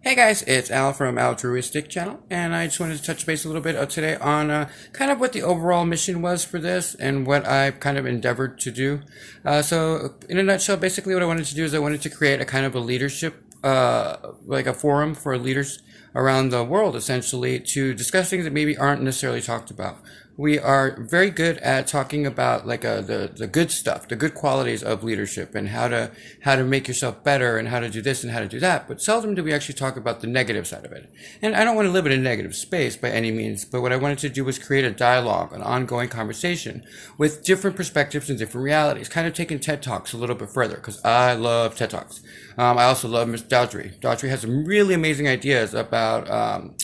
Hey guys, it's Al from Altruistic Channel, and I just wanted to touch base a little bit today on kind of what the overall mission was for this and what I've kind of endeavored to do. So, in a nutshell, basically what I wanted to do is I wanted to create a kind of a leadership, like a forum for leaders around the world, essentially, to discuss things that maybe aren't necessarily talked about. We are very good at talking about like the good stuff, the good qualities of leadership, and how to make yourself better, and how to do this and how to do that. But seldom do we actually talk about the negative side of it. And I don't want to live in a negative space by any means. But what I wanted to do was create a dialogue, an ongoing conversation with different perspectives and different realities. Kind of taking TED Talks a little bit further because I love TED Talks. I also love Ms. Dowdry. Dowdry has some really amazing ideas about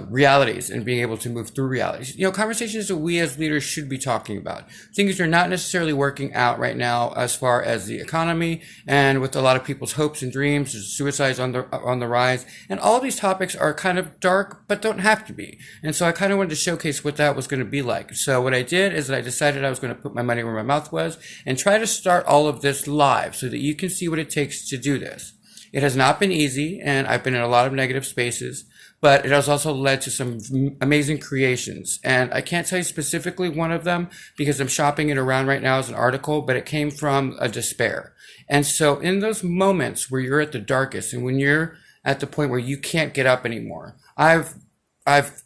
realities and being able to move through realities. You know, conversations that we as leaders should be talking about. Things that are not necessarily working out right now as far as the economy and with a lot of people's hopes and dreams. There's suicides on the rise. And all of these topics are kind of dark, but don't have to be. And so I kind of wanted to showcase what that was going to be like. So what I did is that I decided I was going to put my money where my mouth was and try to start all of this live so that you can see what it takes to do this. It has not been easy, and I've been in a lot of negative spaces, but it has also led to some amazing creations. And I can't tell you specifically one of them because I'm shopping it around right now as an article, but it came from a despair. And so in those moments where you're at the darkest and when you're at the point where you can't get up anymore, I've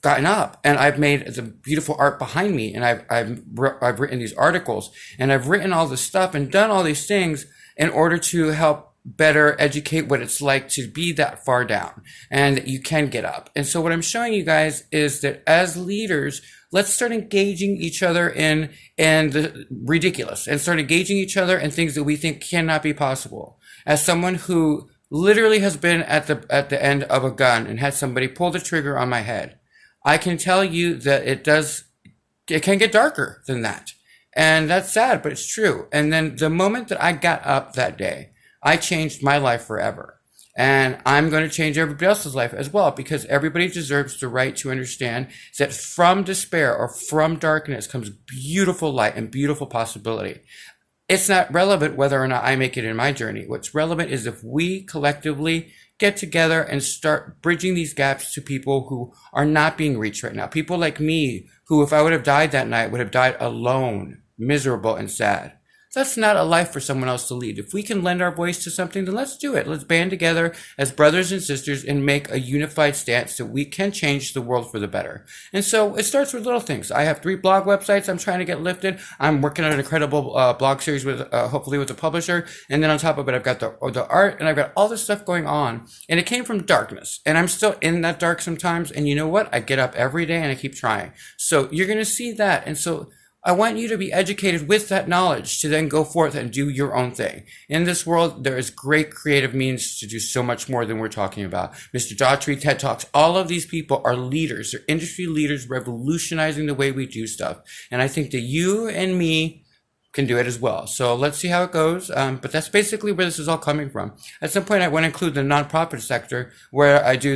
gotten up and I've made the beautiful art behind me, and I've written these articles, and I've written all this stuff and done all these things in order to help better educate what it's like to be that far down and that you can get up. And so what I'm showing you guys is that as leaders, let's start engaging each other in the ridiculous and start engaging each other in things that we think cannot be possible. As someone who literally has been at the end of a gun and had somebody pull the trigger on my head, I can tell you that it can get darker than that. And that's sad, but it's true. And then the moment that I got up that day, I changed my life forever. And I'm going to change everybody else's life as well, because everybody deserves the right to understand that from despair or from darkness comes beautiful light and beautiful possibility. It's not relevant whether or not I make it in my journey. What's relevant is if we collectively get together and start bridging these gaps to people who are not being reached right now. People like me, who if I would have died that night, would have died alone, miserable and sad. That's not a life for someone else to lead. If we can lend our voice to something, then let's do it. Let's band together as brothers and sisters and make a unified stance so we can change the world for the better. And so it starts with little things. I have 3 blog websites I'm trying to get lifted. I'm working on an incredible blog series with hopefully with a publisher. And then on top of it, I've got the art, and I've got all this stuff going on. And it came from darkness. And I'm still in that dark sometimes. And you know what? I get up every day and I keep trying. So you're going to see that. And so I want you to be educated with that knowledge to then go forth and do your own thing. In this world, there is great creative means to do so much more than we're talking about. Mr. Daughtry, TED Talks, all of these people are leaders. They're industry leaders revolutionizing the way we do stuff. And I think that you and me can do it as well. So let's see how it goes. But that's basically where this is all coming from. At some point, I want to include the nonprofit sector where I do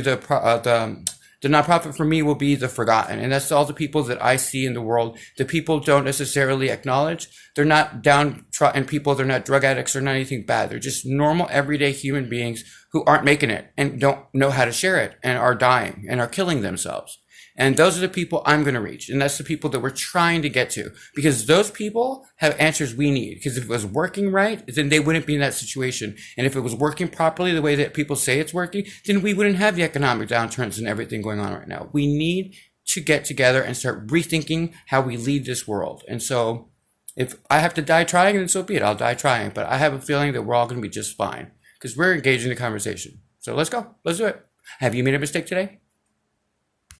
the nonprofit for me will be the forgotten. And that's all the people that I see in the world that people don't necessarily acknowledge. They're not downtrodden people. They're not drug addicts. They're not anything bad. They're just normal, everyday human beings who aren't making it and don't know how to share it and are dying and are killing themselves. And those are the people I'm going to reach. And that's the people that we're trying to get to, because those people have answers we need. Because if it was working right, then they wouldn't be in that situation. And if it was working properly the way that people say it's working, then we wouldn't have the economic downturns and everything going on right now. We need to get together and start rethinking how we lead this world. And so if I have to die trying, then so be it. I'll die trying. But I have a feeling that we're all going to be just fine because we're engaged in the conversation. So let's go. Let's do it. Have you made a mistake today?